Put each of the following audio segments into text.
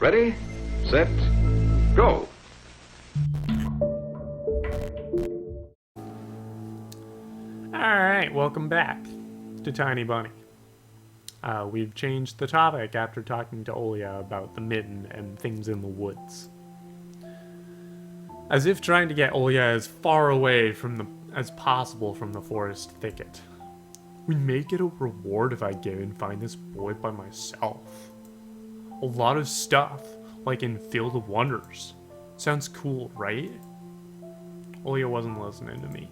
Ready, set, go. Alright, welcome back to Tiny Bunny. We've changed the topic after talking to Olia about the mitten and things in the woods. As if trying to get Olia as far away as possible from the forest thicket. We may get a reward if I go and find this boy by myself. A lot of stuff, like in Field of Wonders. Sounds cool, right? Olia wasn't listening to me.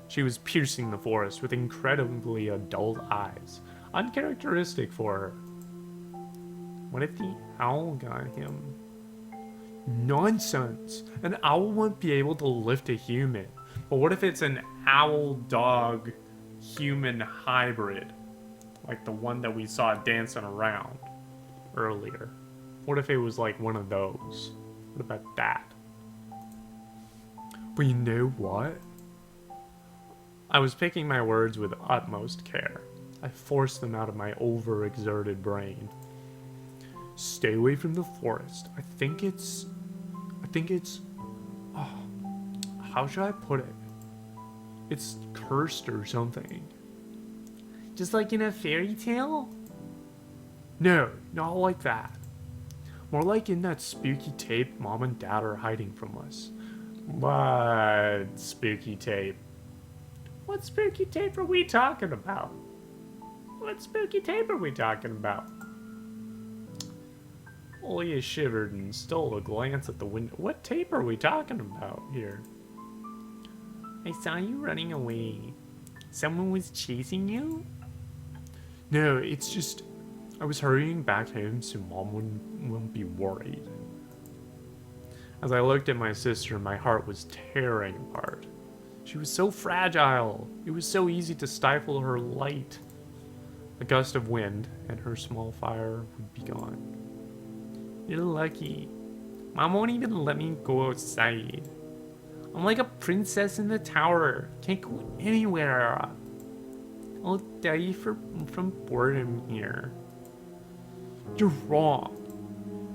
She was piercing the forest with incredibly adult eyes, uncharacteristic for her. What if the owl got him? Nonsense! An owl won't be able to lift a human. But what if it's an owl-dog-human hybrid? Like the one that we saw dancing around earlier. What if it was like one of those? What about that? But you know what? I was picking my words with utmost care. I forced them out of my overexerted brain. Stay away from the forest. I think it's, oh, how should I put it? It's cursed or something. Just like in a fairy tale? No, not like that. More like in that spooky tape Mom and Dad are hiding from us. What spooky tape? What spooky tape are we talking about? What spooky tape are we talking about? Olia shivered and stole a glance at the window. What tape are we talking about here? I saw you running away. Someone was chasing you? No, it's just... I was hurrying back home so Mom wouldn't be worried. As I looked at my sister, my heart was tearing apart. She was so fragile. It was so easy to stifle her light. A gust of wind, and her small fire would be gone. You're lucky. Mom won't even let me go outside. I'm like a princess in the tower. Can't go anywhere. I'll die from boredom here. You're wrong.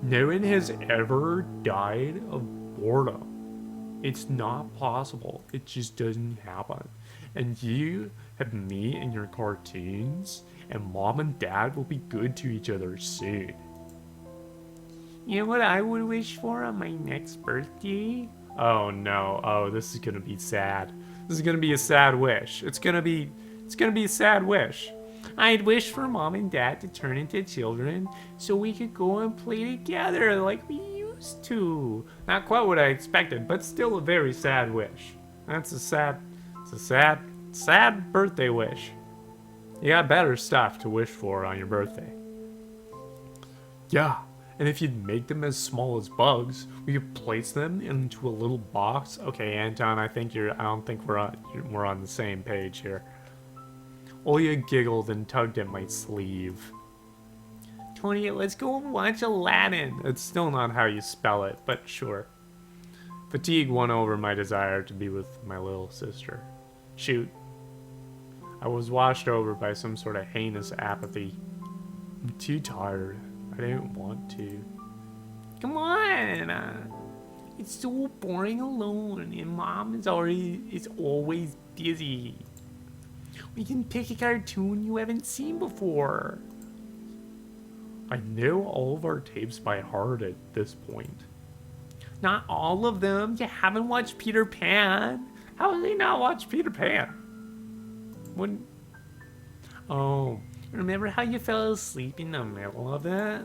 No one has ever died of boredom. It's not possible. It just doesn't happen. And you have me in your cartoons, and Mom and Dad will be good to each other soon. You know what I would wish for on my next birthday? Oh no. Oh, this is gonna be sad. This is gonna be a sad wish. It's gonna be a sad wish. I'd wish for Mom and Dad to turn into children so we could go and play together like we used to. Not quite what I expected, but still a very sad wish. It's a sad birthday wish. You got better stuff to wish for on your birthday. Yeah, and if you'd make them as small as bugs, we could place them into a little box. Okay, Anton, I don't think we're on the same page here. Olia giggled and tugged at my sleeve. Tony, let's go and watch Aladdin. It's still not how you spell it, but sure. Fatigue won over my desire to be with my little sister. Shoot. I was washed over by some sort of heinous apathy. I'm too tired. I don't want to. Come on! It's so boring alone, and Mom is always busy. We can pick a cartoon you haven't seen before. I know all of our tapes by heart at this point. Not all of them. You haven't watched Peter Pan. How have they not watched Peter Pan? Oh, remember how you fell asleep in the middle of it?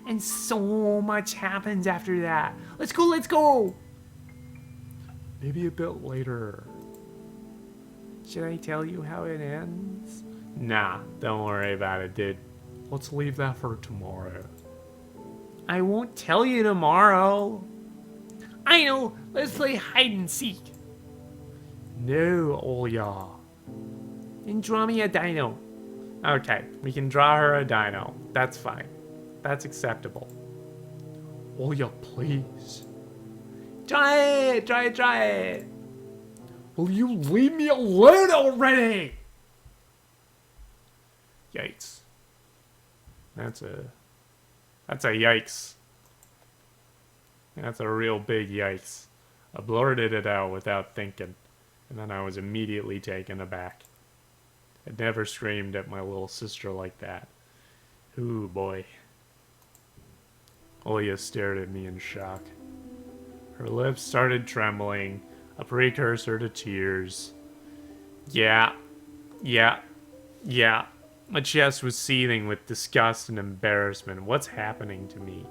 And so much happens after that. Let's go! Maybe a bit later. Should I tell you how it ends? Nah, don't worry about it, dude. Let's leave that for tomorrow. I won't tell you tomorrow. I know, let's play hide and seek. No, Olia. And draw me a dino. Okay, we can draw her a dino. That's fine. That's acceptable. Olia, please. Try it. Will you leave me alone already? Yikes. That's a yikes. That's a real big yikes. I blurted it out without thinking, and then I was immediately taken aback. I'd never screamed at my little sister like that. Ooh, boy. Olya stared at me in shock. Her lips started trembling, a precursor to tears. Yeah. My chest was seething with disgust and embarrassment. What's happening to me?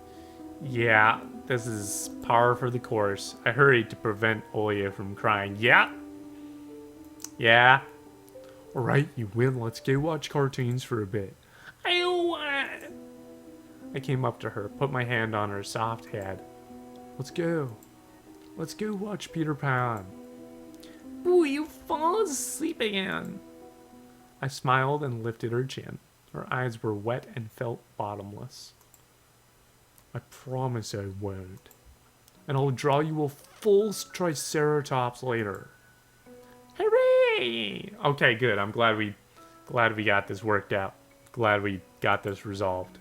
Yeah, this is par for the course. I hurried to prevent Olya from crying. Yeah. Alright, you win. Let's go watch cartoons for a bit. I don't want. I came up to her, put my hand on her soft head. Let's go. Let's go watch Peter Pan. Ooh, you fall asleep again. I smiled and lifted her chin. Her eyes were wet and felt bottomless. I promise I won't. And I'll draw you a full triceratops later. Hooray! Okay, good. I'm glad we got this worked out. Glad we got this resolved.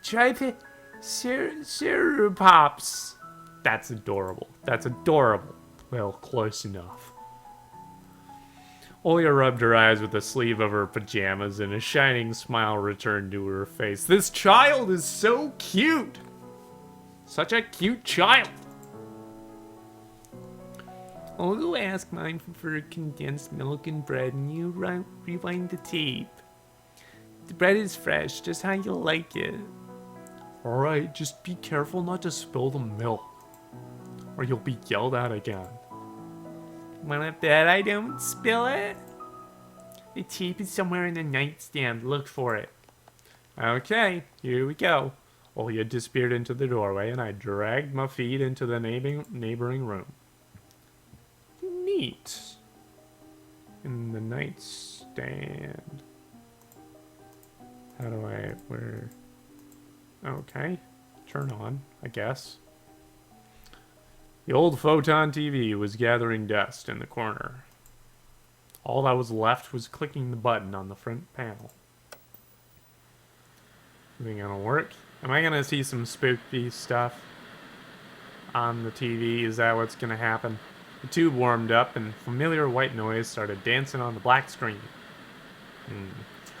Triceratops. That's adorable. That's adorable. Well, close enough. Olya rubbed her eyes with the sleeve of her pajamas, and a shining smile returned to her face. This child is so cute! Such a cute child! I'll go ask mine for condensed milk and bread, and you rewind the tape. The bread is fresh, just how you like it. Alright, just be careful not to spill the milk, or you'll be yelled at again. Wanna bet I don't spill it? The tape is somewhere in the nightstand. Look for it. Okay, here we go. Olya disappeared into the doorway, and I dragged my feet into the neighboring room. Neat. In the nightstand. How do where? Okay. Turn on, I guess. The old photon TV was gathering dust in the corner. All that was left was clicking the button on the front panel. Is it gonna work? Am I gonna see some spooky stuff on the TV? Is that what's gonna happen? The tube warmed up and familiar white noise started dancing on the black screen.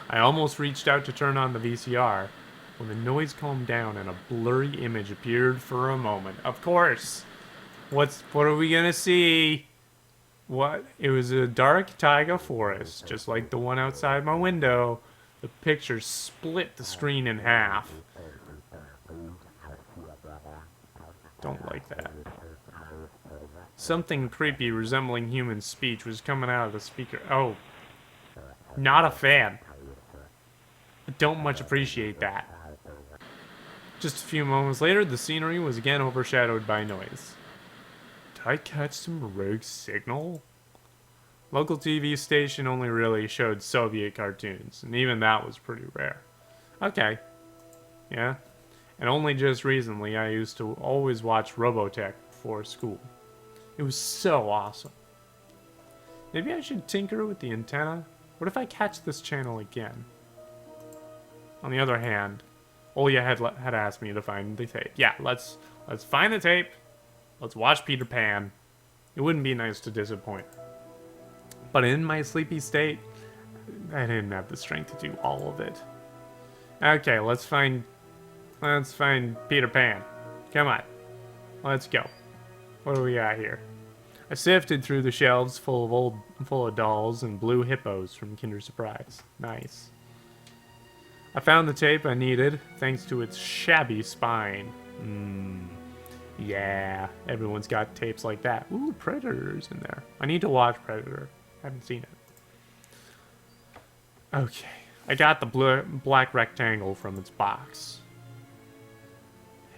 I almost reached out to turn on the VCR when the noise calmed down and a blurry image appeared for a moment. Of course! What are we gonna see? What? It was a dark taiga forest, just like the one outside my window. The picture split the screen in half. Don't like that. Something creepy resembling human speech was coming out of the speaker. Oh. Not a fan. I don't much appreciate that. Just a few moments later, the scenery was again overshadowed by noise. Did I catch some rogue signal? Local TV station only really showed Soviet cartoons, and even that was pretty rare. Okay. Yeah. And only just recently I used to always watch Robotech before school. It was so awesome. Maybe I should tinker with the antenna? What if I catch this channel again? On the other hand, Olya had asked me to find the tape. Yeah, let's find the tape. Let's watch Peter Pan. It wouldn't be nice to disappoint. But in my sleepy state, I didn't have the strength to do all of it. Okay, let's find Peter Pan. Come on. Let's go. What do we got here? I sifted through the shelves full of dolls and blue hippos from Kinder Surprise. Nice. I found the tape I needed, thanks to its shabby spine. Yeah, everyone's got tapes like that. Ooh, Predator's in there. I need to watch Predator. I haven't seen it. Okay, I got the black rectangle from its box.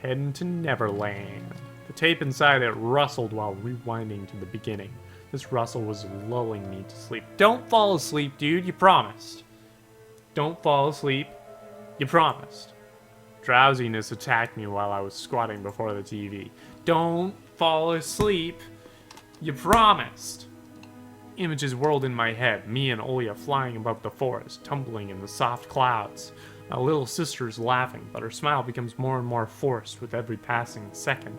Heading to Neverland. The tape inside it rustled while rewinding to the beginning. This rustle was lulling me to sleep. Don't fall asleep, dude, you promised. Don't fall asleep. You promised. Drowsiness attacked me while I was squatting before the TV. Don't fall asleep. You promised. Images whirled in my head, me and Olya flying above the forest, tumbling in the soft clouds. My little sister's laughing, but her smile becomes more and more forced with every passing second.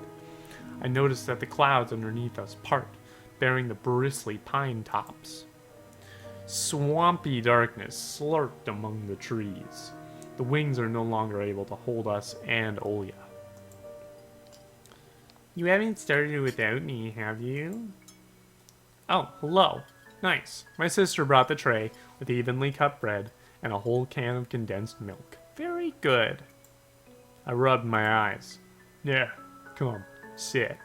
I noticed that the clouds underneath us part, bearing the bristly pine tops. Swampy darkness slurped among the trees. The wings are no longer able to hold us and Olya. You haven't started without me, have you? Oh, hello. Nice. My sister brought the tray with evenly cut bread and a whole can of condensed milk. Very good. I rubbed my eyes. Yeah, come, sit.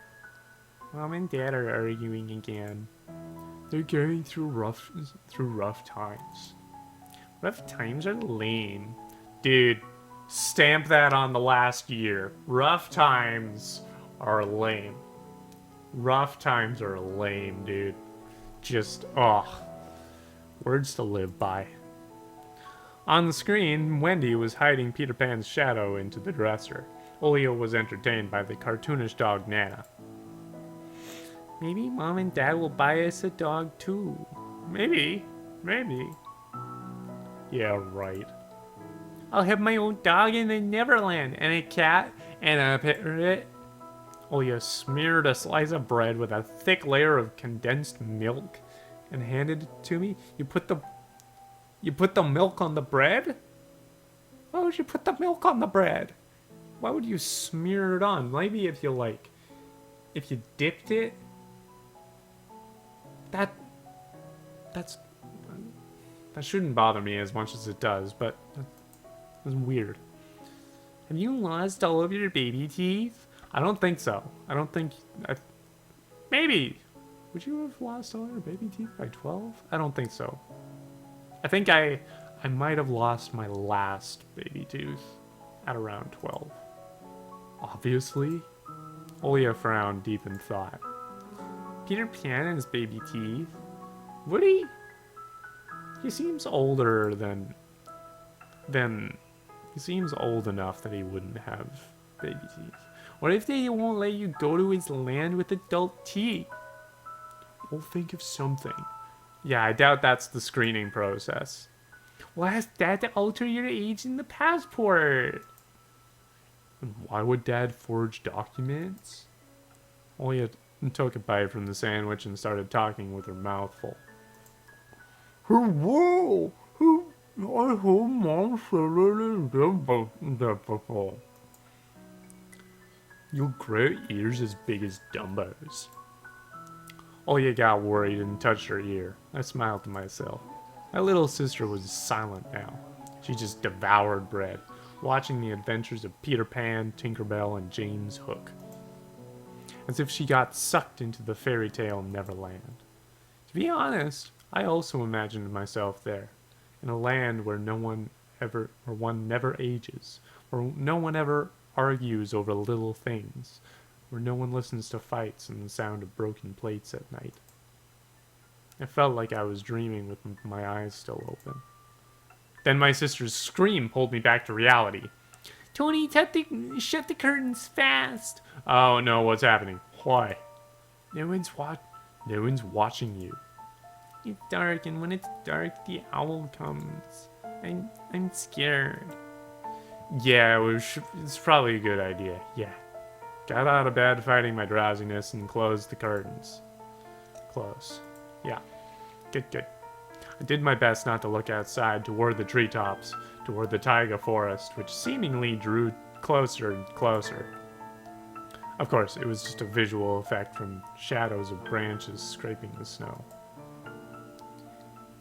Mom and Dad are arguing again. They're going through rough times. Rough times are lame. Dude, stamp that on the last year. Rough times are lame. Rough times are lame, dude. Just, words to live by. On the screen, Wendy was hiding Peter Pan's shadow into the dresser. Olio was entertained by the cartoonish dog Nana. Maybe Mom and Dad will buy us a dog too. Maybe. Yeah, right. I'll have my own dog in the Neverland, and a cat, and a parrot. Olio smeared a slice of bread with a thick layer of condensed milk and handed it to me. You put the milk on the bread? Why would you put the milk on the bread? Why would you smear it on? Maybe if you dipped it. That shouldn't bother me as much as it does, but that's weird. Have you lost all of your baby teeth? I don't think so. Maybe. Would you have lost all your baby teeth by 12? I don't think so. I think I might have lost my last baby tooth at around 12. Obviously. Olya frowned deep in thought. Peter Pan and his baby teeth. Would he? He seems older than... He seems old enough that he wouldn't have baby teeth. What if they won't let you go to his land with adult teeth? We'll think of something. Yeah, I doubt that's the screening process. We'll ask Dad to alter your age in the passport. And why would Dad forge documents? Olya took a bite from the sandwich and started talking with her mouth full. Whoa! I hope Mom said you'll grow ears as big as Dumbo's. Olya got worried and touched her ear. I smiled to myself. My little sister was silent now. She just devoured bread, watching the adventures of Peter Pan, Tinkerbell, and James Hook. As if she got sucked into the fairy tale Neverland. To be honest, I also imagined myself there, in a land where one never ages, where no one ever argues over little things, where no one listens to fights and the sound of broken plates at night. I felt like I was dreaming with my eyes still open. Then my sister's scream pulled me back to reality. Tony, shut the curtains fast. Oh no, what's happening? Why? No one's watching you. It's dark, and when it's dark, the owl comes. I'm scared. Yeah, it's probably a good idea. Yeah. Got out of bed fighting my drowsiness and closed the curtains. Close. Yeah. Good. I did my best not to look outside toward the treetops, toward the taiga forest, which seemingly drew closer and closer. Of course, it was just a visual effect from shadows of branches scraping the snow.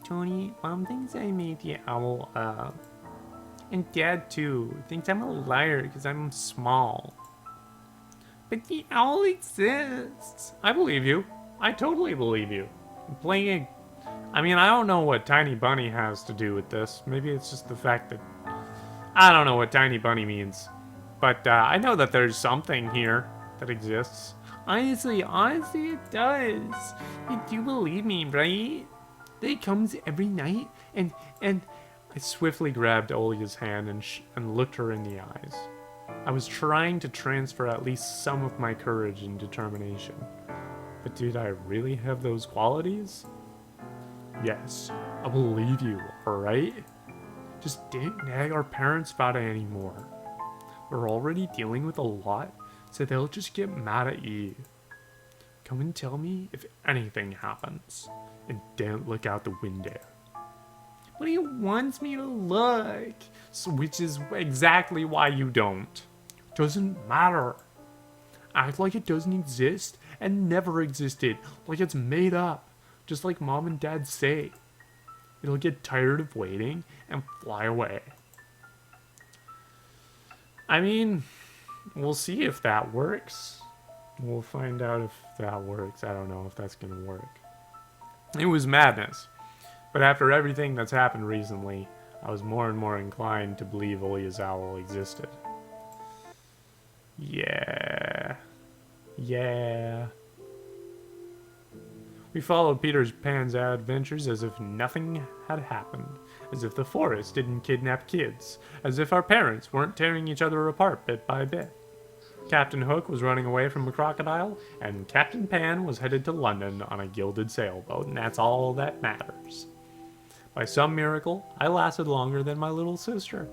Tony, Mom thinks I made the owl up. And Dad, too, thinks I'm a liar because I'm small. But the owl exists. I believe you. I totally believe you. I don't know what Tiny Bunny has to do with this. Maybe it's just the fact that... I don't know what Tiny Bunny means. But I know that there's something here that exists. Honestly, it does. You do believe me, right? That it comes every night, and I swiftly grabbed Olya's hand and looked her in the eyes. I was trying to transfer at least some of my courage and determination. But did I really have those qualities? Yes, I believe you, alright? Just don't nag our parents about it anymore. We're already dealing with a lot, So they'll just get mad at you. Come and tell me if anything happens. And don't look out the window. But he wants me to look. So, which is exactly why you don't. Doesn't matter. Act like it doesn't exist and never existed. Like it's made up. Just like mom and dad say. It'll get tired of waiting and fly away. I mean, we'll see if that works. We'll find out if that works. I don't know if that's gonna work. It was madness. But after everything that's happened recently, I was more and more inclined to believe Oliazawa existed. Yeah. We followed Peter Pan's adventures as if nothing had happened. As if the forest didn't kidnap kids. As if our parents weren't tearing each other apart bit by bit. Captain Hook was running away from a crocodile, and Captain Pan was headed to London on a gilded sailboat, and that's all that matters. By some miracle, I lasted longer than my little sister.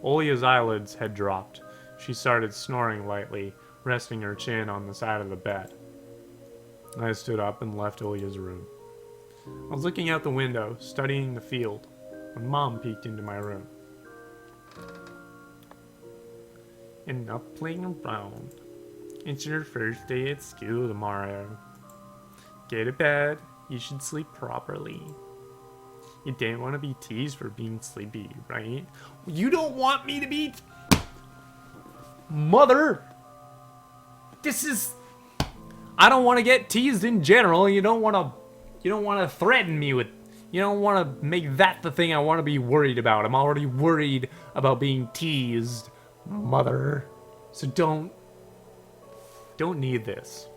Olia's eyelids had dropped. She started snoring lightly, resting her chin on the side of the bed. I stood up and left Olia's room. I was looking out the window, studying the field, when Mom peeked into my room. Enough playing around. It's your first day at school tomorrow. Get to bed. You should sleep properly. You didn't want to be teased for being sleepy, right? You don't want me to be... Mother! This is... I don't want to get teased in general. You don't want to threaten me with... You don't want to make that the thing I want to be worried about. I'm already worried about being teased, Mother. So don't need this.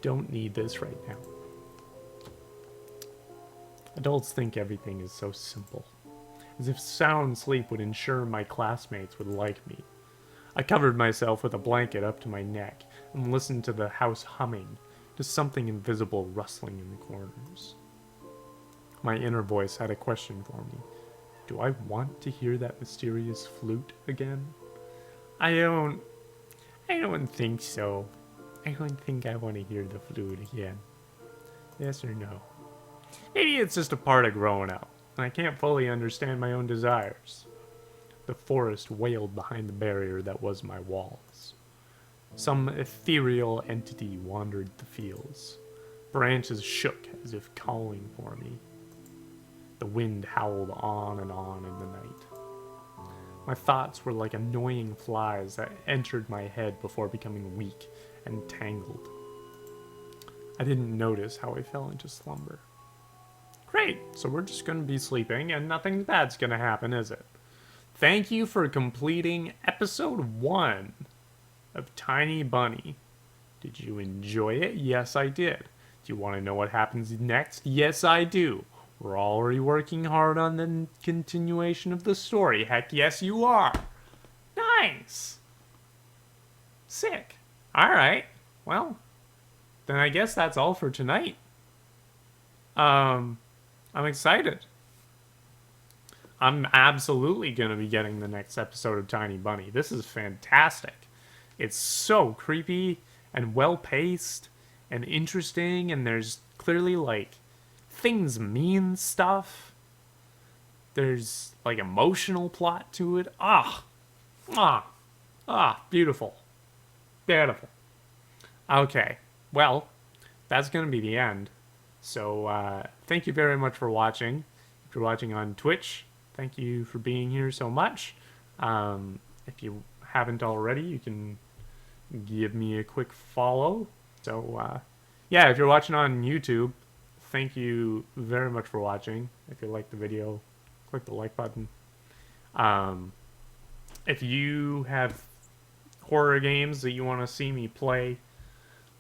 Don't need this right now. Adults think everything is so simple. As if sound sleep would ensure my classmates would like me. I covered myself with a blanket up to my neck and listened to the house humming, to something invisible rustling in the corners. My inner voice had a question for me. Do I want to hear that mysterious flute again? I don't think so. I don't think I want to hear the flute again. Yes or no? Maybe it's just a part of growing up, and I can't fully understand my own desires. The forest wailed behind the barrier that was my walls. Some ethereal entity wandered the fields. Branches shook as if calling for me. The wind howled on and on in the night. My thoughts were like annoying flies that entered my head before becoming weak and tangled. I didn't notice how I fell into slumber. Great, so we're just going to be sleeping and nothing bad's going to happen, is it? Thank you for completing episode 1 of Tiny Bunny. Did you enjoy it? Yes, I did. Do you want to know what happens next? Yes, I do. We're already working hard on the continuation of the story. Heck yes, you are. Nice. Sick. All right. Well, then I guess that's all for tonight. I'm excited. I'm absolutely going to be getting the next episode of Tiny Bunny. This is fantastic. It's so creepy and well-paced and interesting, and there's clearly, like, things mean stuff. There's, like, emotional plot to it. Beautiful. Beautiful. Okay, well, that's going to be the end. So, thank you very much for watching. If you're watching on Twitch, thank you for being here so much. If you haven't already, you can give me a quick follow. So, yeah, if you're watching on YouTube, thank you very much for watching. If you liked the video, click the like button. If you have horror games that you want to see me play,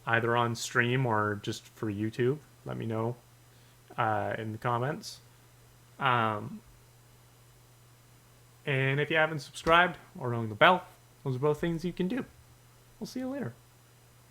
either on stream or just for YouTube, let me know in the comments. And if you haven't subscribed or rung the bell, those are both things you can do. We'll see you later.